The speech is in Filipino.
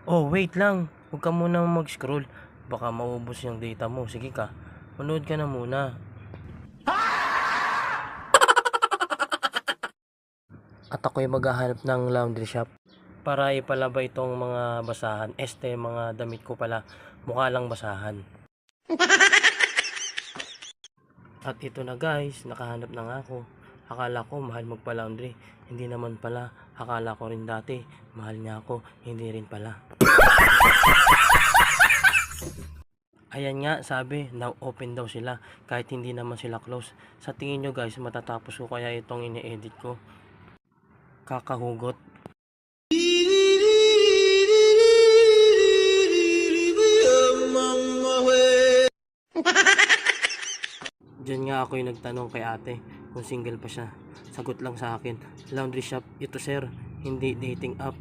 Oh, wait lang. Huwag ka muna mag-scroll. Baka maubos yung data mo. Sige ka. Manood ka na muna. At ako'y maghahanap ng laundry shop para ipalaba itong mga basahan. Mga damit ko pala. Mukha lang basahan. At ito na guys, nakahanap na nga ako. Akala ko mahal magpa-laundry. Hindi naman pala. Akala ko rin dati, mahal niya ako. Hindi rin pala. Ayan nga, sabi, now open daw sila. Kahit hindi naman sila close. Sa tingin nyo guys, matatapos ko kaya itong ini-edit ko? Kakahugot. Diyan nga ako'y nagtanong kay ate kung single pa siya. Sagot lang sa akin, laundry shop ito sir, hindi dating app.